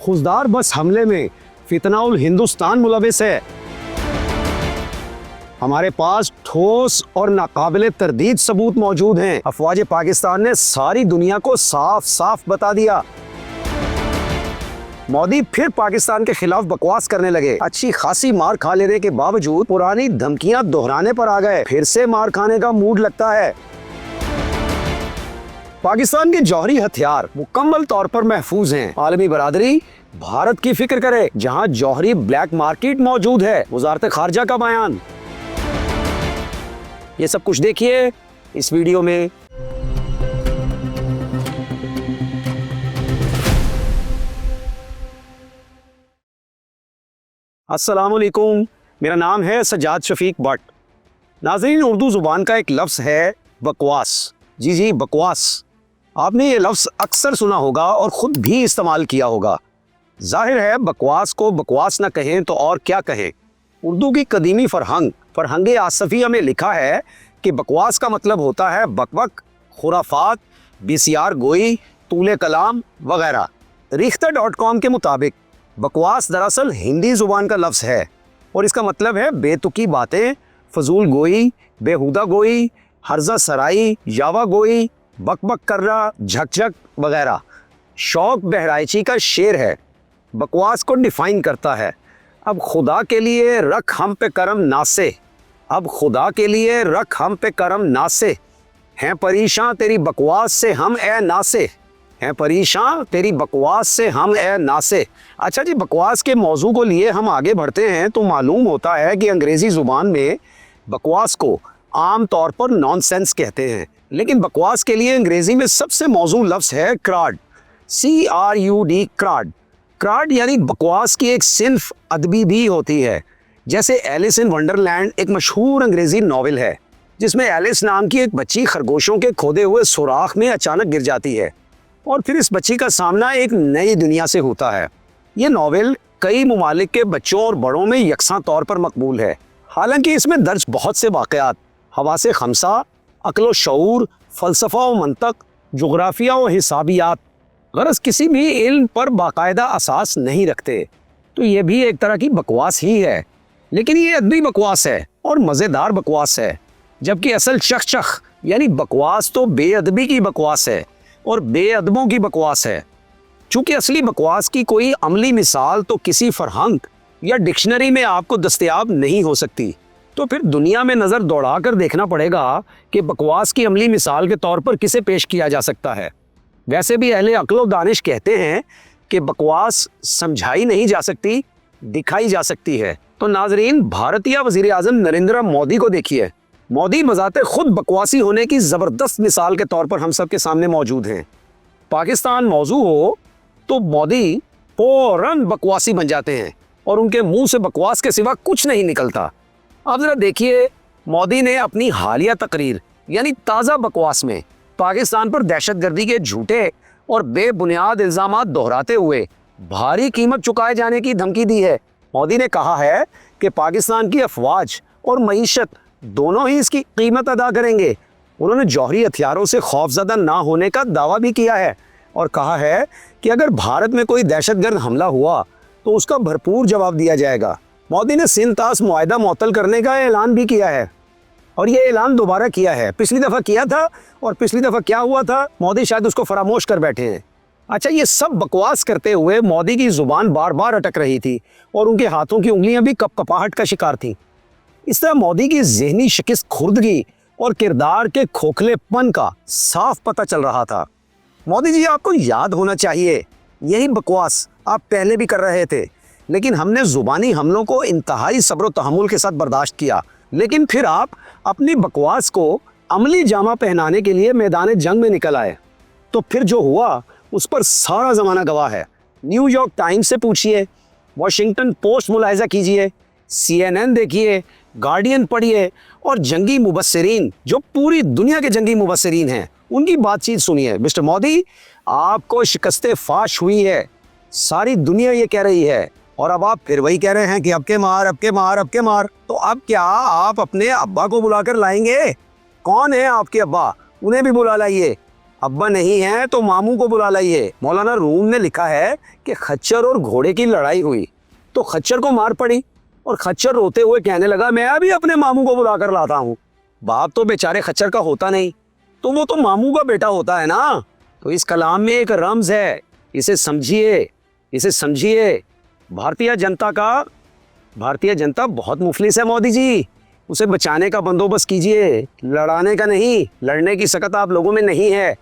खुजदार बस हमले में फितनाउल हिंदुस्तान मुलविस है। हमारे पास ठोस और नाकाबिले तरदीद सबूत मौजूद हैं। अफवाज पाकिस्तान ने सारी दुनिया को साफ साफ बता दिया। मोदी फिर पाकिस्तान के खिलाफ बकवास करने लगे। अच्छी खासी मार खा लेने के बावजूद पुरानी धमकियां दोहराने पर आ गए। फिर से मार खाने का मूड लगता है। पाकिस्तान के जौहरी हथियार मुकम्मल तौर पर महफूज हैं। आलमी बरादरी भारत की फिक्र करे जहां जौहरी ब्लैक मार्केट मौजूद है। वजारत खारजा का बयान। ये सब कुछ देखिए इस वीडियो में। अस्सलाम वालेकुम, मेरा नाम है सज्जाद शफीक भट्ट। नाज़रीन, उर्दू ज़ुबान का एक लफ्ज़ है बकवास। जी बकवास। आपने ये लफ्ज़ अक्सर सुना होगा और ख़ुद भी इस्तेमाल किया होगा। जाहिर है बकवास को बकवास ना कहें तो और क्या कहें। उर्दू की कदीमी फरहंग आसफिया में लिखा है कि बकवास का मतलब होता है बकबक, खुराफात, बिसियार गोई, तूले कलाम वगैरह। रिख्ता.com के मुताबिक बकवास दरअसल हिंदी ज़ुबान का लफ्ज़ है और इसका मतलब है बेतुकी बातें, फजूल गोई, बेहुदा गोई, हर्जा सराई, यावा गोई, बकबक करना, झकझक वगैरह। शौक बहराइची का शेर है, बकवास को डिफाइन करता है। अब खुदा के लिए रख हम पे करम नासे, अब खुदा के लिए रख हम पे करम नासे, हैं परेशान तेरी बकवास से हम ए नासे, हैं परेशान तेरी बकवास से हम ए नासे। अच्छा जी, बकवास के मौजू को लिए हम आगे बढ़ते हैं तो मालूम होता है कि अंग्रेज़ी ज़ुबान में बकवास को आम तौर पर नॉनसेंस कहते हैं, लेकिन बकवास के लिए अंग्रेज़ी में सबसे मौजू लफ्ज़ है क्राड। CRUD, क्राड। क्राड यानी बकवास की एक सिन्फ अदबी भी होती है। जैसे एलिस इन वंडरलैंड एक मशहूर अंग्रेज़ी नावल है जिसमें एलिस नाम की एक बच्ची खरगोशों के खोदे हुए सुराख में अचानक गिर जाती है और फिर इस बच्ची का सामना एक नई दुनिया से होता है। ये नावल कई ममालिक के बच्चों और बड़ों में यकसां तौर पर मकबूल है। हालांकि इसमें दर्ज बहुत से वाक़यात हवासे खमसा, अक्ल शऊर, फ़लसफ़ा व मंतक, जुग़राफ़िया व हिसाबियात गरज किसी भी इल्म पर बाकायदा असास नहीं रखते, तो ये भी एक तरह की बकवास ही है। लेकिन ये अदबी बकवास है और मज़ेदार बकवास है, जबकि असल चख यानी बकवास तो बेअदबी की बकवास है और बेअदबों की बकवास है। चूँकि असली बकवास की कोई अमली मिसाल तो किसी फरहंग या डिक्शनरी में आपको दस्तयाब नहीं हो सकती, तो फिर दुनिया में नज़र दौड़ा कर देखना पड़ेगा कि बकवास की अमली मिसाल के तौर पर किसे पेश किया जा सकता है। वैसे भी अहले अक्ल व दानिश कहते हैं कि बकवास समझाई नहीं जा सकती, दिखाई जा सकती है। तो नाजरीन, भारतीय वज़ीर आज़म नरेंद्र मोदी को देखिए। मोदी बज़ाते खुद बकवासी होने की ज़बरदस्त मिसाल के तौर पर हम सब के सामने मौजूद हैं। पाकिस्तान मौजू हो तो मोदी फ़ौरन बकवासी बन जाते हैं और उनके मुंह से बकवास के सिवा कुछ नहीं निकलता। अब ज़रा देखिए, मोदी ने अपनी हालिया तकरीर यानी ताज़ा बकवास में पाकिस्तान पर दहशतगर्दी के झूठे और बेबुनियाद इल्ज़ामात दोहराते हुए भारी कीमत चुकाए जाने की धमकी दी है। मोदी ने कहा है कि पाकिस्तान की अफवाज और मईशत दोनों ही इसकी कीमत अदा करेंगे। उन्होंने जौहरी हथियारों से खौफजदा ना होने का दावा भी किया है और कहा है कि अगर भारत में कोई दहशतगर्द हमला हुआ तो उसका भरपूर जवाब दिया जाएगा। मोदी ने सिंध तास मुआहदा मुअत्तल करने का ऐलान भी किया है और ये ऐलान दोबारा किया है। पिछली दफ़ा किया था और पिछली दफ़ा क्या हुआ था, मोदी शायद उसको फरामोश कर बैठे हैं। अच्छा, ये सब बकवास करते हुए मोदी की ज़ुबान बार बार अटक रही थी और उनके हाथों की उंगलियां भी कपकपाहट का शिकार थीं। इस तरह मोदी की ज़हनी शिकस्त खुर्दगी और किरदार के खोखलेपन का साफ पता चल रहा था। मोदी जी, आपको याद होना चाहिए, यही बकवास आप पहले भी कर रहे थे, लेकिन हमने ज़ुबानी हमलों को इंतहाई सब्र व तहम्मुल के साथ बर्दाश्त किया। लेकिन फिर आप अपनी बकवास को अमली जामा पहनाने के लिए मैदान जंग में निकल आए, तो फिर जो हुआ उस पर सारा ज़माना गवाह है। न्यूयॉर्क टाइम्स से पूछिए, वॉशिंगटन पोस्ट मुलाहिजा कीजिए, CNN देखिए, गार्डियन पढ़िए और जंगी मुबस्सिरीन, जो पूरी दुनिया के जंगी मुबस्सिरीन हैं, उनकी बातचीत सुनिए। मिस्टर मोदी, आपको शिकस्ते फाश हुई है, सारी दुनिया ये कह रही है और अब आप फिर वही कह रहे हैं कि अब के मार, अब के मार, अब के मार। तो अब क्या आप अपने अब्बा को बुलाकर लाएंगे? कौन है आपके अब्बा? उन्हें भी बुला लाइए। अब्बा नहीं है तो मामू को बुला लाइए। मौलाना रूम ने लिखा है कि खच्चर और घोड़े की लड़ाई हुई तो खच्चर को मार पड़ी और खच्चर रोते हुए कहने लगा मैं अभी अपने मामू को बुला कर लाता हूँ। बाप तो बेचारे खच्चर का होता नहीं तो वो तो मामू का बेटा होता है ना। तो इस कलाम में एक रम्ज है, इसे समझिए, इसे समझिए। भारतीय जनता बहुत मुफलिस है मोदी जी, उसे बचाने का बंदोबस्त कीजिए, लड़ाने का नहीं। लड़ने की सकत आप लोगों में नहीं है।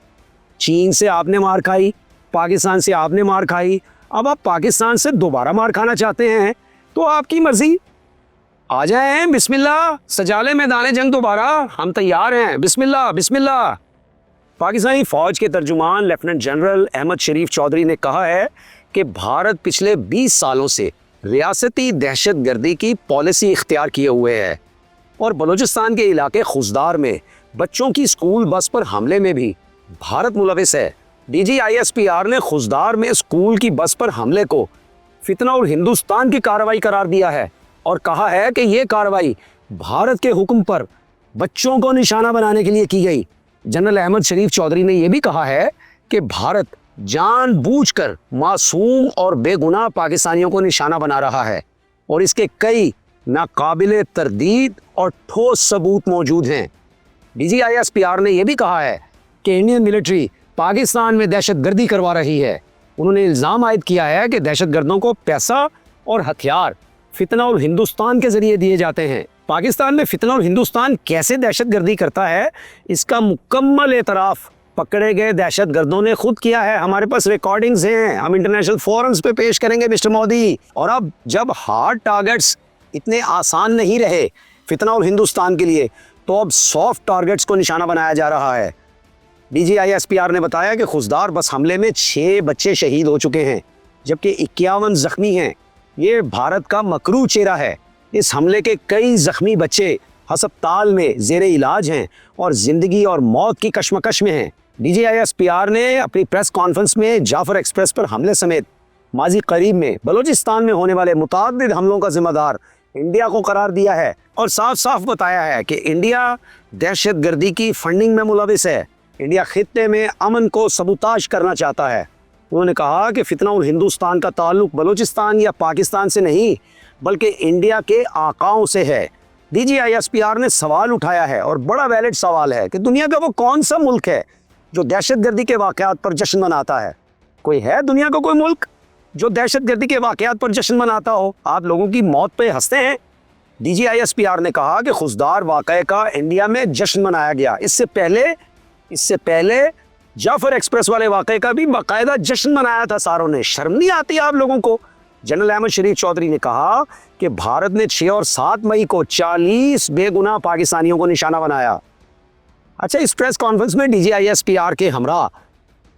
चीन से आपने मार खाई, पाकिस्तान से आपने मार खाई, अब आप पाकिस्तान से दोबारा मार खाना चाहते हैं तो आपकी मर्जी। आ जाए, बिस्मिल्लाह, सजा ले मैदान जंग दोबारा, हम तैयार हैं, बिस्मिल्लाह बिस्मिल्लाह। पाकिस्तानी फौज के तर्जुमान लेफ्टिनेंट जनरल अहमद शरीफ चौधरी ने कहा है कि भारत पिछले 20 सालों से रियासती दहशतगर्दी की पॉलिसी इख्तियार किए हुए है और बलूचिस्तान के इलाके खुजदार में बच्चों की स्कूल बस पर हमले में भी भारत मुलविस है। DGISPR ने खुजदार में स्कूल की बस पर हमले को फितना और हिंदुस्तान की कार्रवाई करार दिया है और कहा है कि यह कार्रवाई भारत के हुक्म पर बच्चों को निशाना बनाने के लिए की गई। जनरल अहमद शरीफ चौधरी ने यह भी कहा है कि भारत जानबूझकर मासूम और बेगुनाह पाकिस्तानियों को निशाना बना रहा है और इसके कई नाकाबिले तरदीद और ठोस सबूत मौजूद हैं। DGISPR ने यह भी कहा है कि इंडियन मिलिट्री पाकिस्तान में दहशतगर्दी करवा रही है। उन्होंने इल्ज़ाम आयद किया है कि दहशतगर्दों को पैसा और हथियार फितना और हिंदुस्तान के जरिए दिए जाते हैं। पाकिस्तान में फितना और हिंदुस्तान कैसे दहशतगर्दी करता है इसका मुकम्मल एतराफ़ पकड़े गए दहशतगर्दों ने खुद किया है। हमारे पास रिकॉर्डिंग्स हैं, हम इंटरनेशनल फोरम्स पे पेश करेंगे मिस्टर मोदी। और अब जब हार्ड टारगेट्स इतने आसान नहीं रहे फितना और हिंदुस्तान के लिए तो अब सॉफ्ट टारगेट्स को निशाना बनाया जा रहा है। DGISPR ने बताया कि खुजदार बस हमले में 6 बच्चे शहीद हो चुके हैं जबकि 51 जख्मी हैं। ये भारत का मकरू चेहरा है। इस हमले के कई जख्मी बच्चे अस्पताल में ज़ेरे इलाज हैं और ज़िंदगी और मौत की कशमकश में हैं। DGISPR ने अपनी प्रेस कॉन्फ्रेंस में जाफर एक्सप्रेस पर हमले समेत माजी करीब में बलूचिस्तान में होने वाले मुतअद्दिद हमलों का जिम्मेदार इंडिया को करार दिया है और साफ साफ बताया है कि इंडिया दहशतगर्दी की फंडिंग में मुलविस है। इंडिया खित्ते में अमन को सबूताज करना चाहता है। उन्होंने कहा कि फितना और हिंदुस्तान का ताल्लुक बलूचिस्तान या पाकिस्तान से नहीं बल्कि इंडिया के आकाओं से है। DGISPR ने सवाल उठाया है और बड़ा वैलिड सवाल है कि दुनिया का वो कौन सा मुल्क है जो दहशतगर्दी के वाक़यात पर जश्न मनाता है। कोई है दुनिया का कोई मुल्क जो दहशतगर्दी के वाक़यात पर जश्न मनाता हो? आप लोगों की मौत पे हंसते हैं। DGISPR ने कहा कि खुजदार वाक़ये का इंडिया में जश्न मनाया गया। इससे पहले जाफर एक्सप्रेस वाले वाक़ये का भी बाकायदा जश्न मनाया था सारों ने। शर्म नहीं आती आप लोगों को? जनरल अहमद शरीफ चौधरी ने कहा कि भारत ने 6 और 7 मई को 40 बेगुनाह पाकिस्तानियों को निशाना बनाया। अच्छा, इस प्रेस कॉन्फ्रेंस में DGISPR के हमरा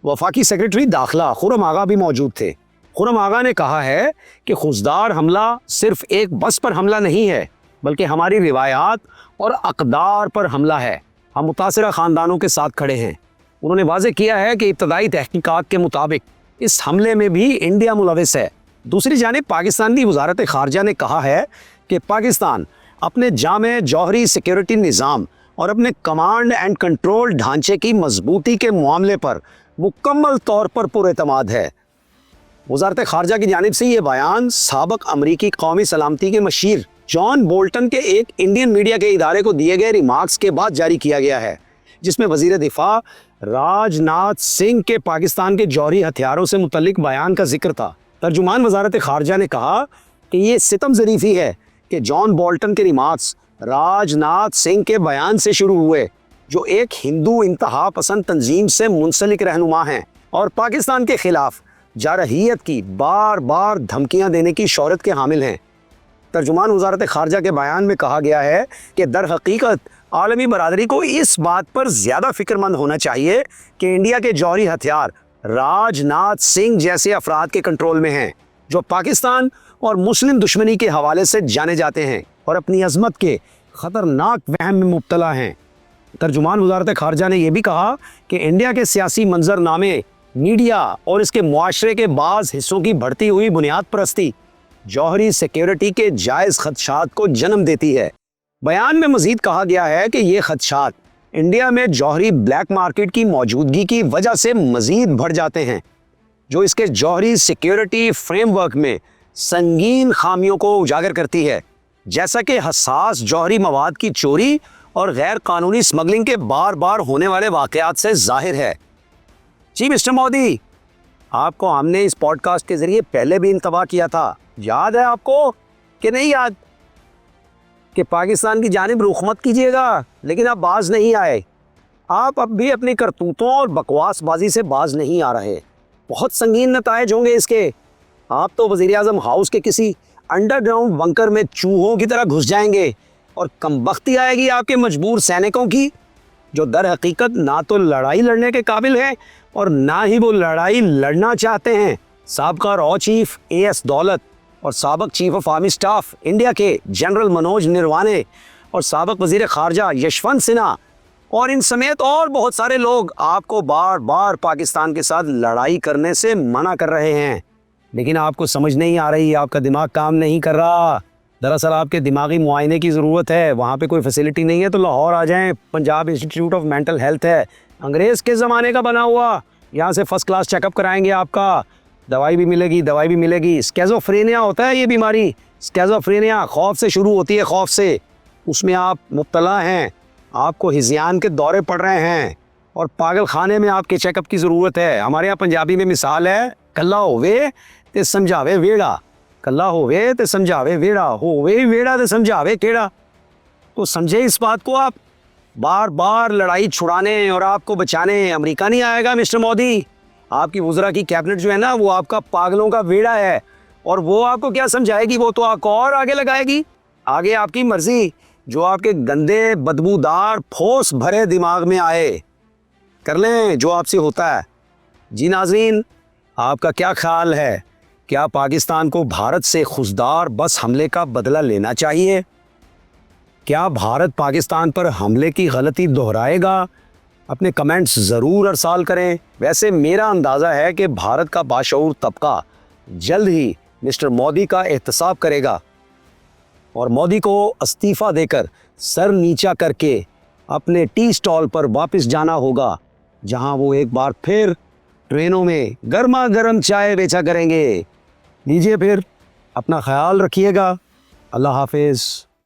वफाकी सेक्रेटरी दाखिला खुर्रम आगा भी मौजूद थे। खुर्रम आगा ने कहा है कि खुजदार हमला सिर्फ एक बस पर हमला नहीं है बल्कि हमारी रिवायात और अक़दार पर हमला है। हम मुतासिरा ख़ानदानों के साथ खड़े हैं। उन्होंने वाज़ेह किया है कि इब्तदाई तहकीकात के मुताबिक इस हमले में भी इंडिया मुलविस है। दूसरी जानिब पाकिस्तान की वज़ारत ख़ारजा ने कहा है कि पाकिस्तान अपने जामे जौहरी सिक्योरिटी निज़ाम और अपने कमांड एंड कंट्रोल ढांचे की मजबूती के मामले पर मुकम्मल तौर पर पुरएतमाद है। वज़ारत ख़ारजा की जानिब से ये बयान साबिक़ अमरीकी कौमी सलामती के मशीर जॉन बोल्टन के एक इंडियन मीडिया के इदारे को दिए गए रिमार्क्स के बाद जारी किया गया है, जिसमें वज़ीर दिफा राजनाथ सिंह के पाकिस्तान के जौहरी हथियारों से मुतल्लिक बयान का जिक्र था। तर्जुमान वज़ारत ख़ारजा ने कहा कि ये सितम ज़रीफ़ी है कि जॉन बोल्टन के रिमार्क्स राजनाथ सिंह के बयान से शुरू हुए, जो एक हिंदू इंतहा पसंद तंजीम से मुंसलिक रहनुमा हैं और पाकिस्तान के ख़िलाफ़ जारहियत की बार बार धमकियाँ देने की शौहरत के हामिल हैं। तर्जुमान वज़ारत ख़ारजा के बयान में कहा गया है कि दर हकीकत आलमी बरादरी को इस बात पर ज़्यादा फ़िक्रमंद होना चाहिए कि इंडिया के जौहरी हथियार राजनाथ सिंह जैसे अफराद के कंट्रोल में हैं, जो पाकिस्तान और मुस्लिम दुश्मनी के हवाले से जाने जाते हैं और अपनी अज़मत के ख़तरनाक वहम में मुब्तला हैं। तर्जुमान वज़ारत ख़ारजा ने यह भी कहा कि इंडिया के सियासी मंजरनामे, मीडिया और इसके मुआशरे के बाज़ हिस्सों की बढ़ती हुई बुनियाद परस्ती जौहरी सिक्योरिटी के जायज़ खदशात को जन्म देती है। बयान में मज़ीद कहा गया है कि ये खदशात इंडिया में जौहरी ब्लैक मार्केट की मौजूदगी की वजह से मजीद बढ़ जाते हैं, जो इसके जौहरी सिक्योरिटी फ्रेमवर्क में संगीन खामियों को उजागर करती है, जैसा कि हसास जौहरी मवाद की चोरी और गैर कानूनी स्मगलिंग के बार बार होने वाले वाकयात से जाहिर है। जी मिस्टर मोदी, आपको हमने इस पॉडकास्ट के जरिए पहले भी इंतबा किया था, याद है आपको कि नहीं याद, कि पाकिस्तान की जानिब रुख मत कीजिएगा, लेकिन आप बाज नहीं आए। आप अब भी अपनी करतूतों और बकवासबाजी से बाज नहीं आ रहे। बहुत संगीन नतायज होंगे इसके। आप तो वज़ीर आज़म हाउस के किसी अंडरग्राउंड बंकर में चूहों की तरह घुस जाएंगे और कमबख्ती आएगी आपके मजबूर सैनिकों की, जो दर हकीकत ना तो लड़ाई लड़ने के काबिल हैं और ना ही वो लड़ाई लड़ना चाहते हैं। साबका रॉ चीफ AS दौलत और साबक chief of army staff India के जनरल मनोज निर्वाणे और साबक वजीर खारजा यशवंत सिन्हा और इन समेत और बहुत सारे लोग आपको बार बार पाकिस्तान के साथ लड़ाई करने से मना कर रहे हैं, लेकिन आपको समझ नहीं आ रही, आपका दिमाग काम नहीं कर रहा। दरअसल आपके दिमागी मुआयने की ज़रूरत है। वहाँ पे कोई फैसिलिटी नहीं है तो लाहौर आ जाएं, Punjab institute of mental health है, अंग्रेज़ के ज़माने का बना हुआ। यहाँ से फर्स्ट क्लास चेकअप कराएंगे आपका, दवाई भी मिलेगी। स्किज़ोफ्रेनिया होता है ये बीमारी, स्किज़ोफ्रेनिया खौफ से शुरू होती है, खौफ से। उसमें आप मुब्तला हैं, आपको हिज़ियान के दौरे पड़ रहे हैं और पागल खाने में आपके चेकअप की ज़रूरत है। हमारे यहाँ पंजाबी में मिसाल है, कल्ला होवे ते समझावे वेड़ा, कल्ला होवे ते समझावे वेड़ा, होवे वेड़ा ते समझावे केड़ा। तो समझे इस बात को आप। बार बार लड़ाई छुड़ाने और आपको बचाने अमेरिका नहीं आएगा मिस्टर मोदी। आपकी वज़रा की कैबिनेट जो है ना, वो आपका पागलों का वेड़ा है और वो आपको क्या समझाएगी, वो तो आपको और आगे लगाएगी। आगे आपकी मर्जी, जो आपके गंदे बदबूदार ठोस भरे दिमाग में आए, कर लें जो आपसे होता है। जी नाज़रीन, आपका क्या ख्याल है, क्या पाकिस्तान को भारत से खुशदार बस हमले का बदला लेना चाहिए? क्या भारत पाकिस्तान पर हमले की गलती दोहराएगा? अपने कमेंट्स ज़रूर अरसाल करें। वैसे मेरा अंदाज़ा है कि भारत का बाशऊर तबका जल्द ही मिस्टर मोदी का एहतसाब करेगा और मोदी को इस्तीफ़ा देकर सर नीचा करके अपने टी स्टॉल पर वापस जाना होगा, जहां वो एक बार फिर ट्रेनों में गर्मा गर्म चाय बेचा करेंगे। लीजिए फिर, अपना ख्याल रखिएगा। अल्लाह हाफिज़।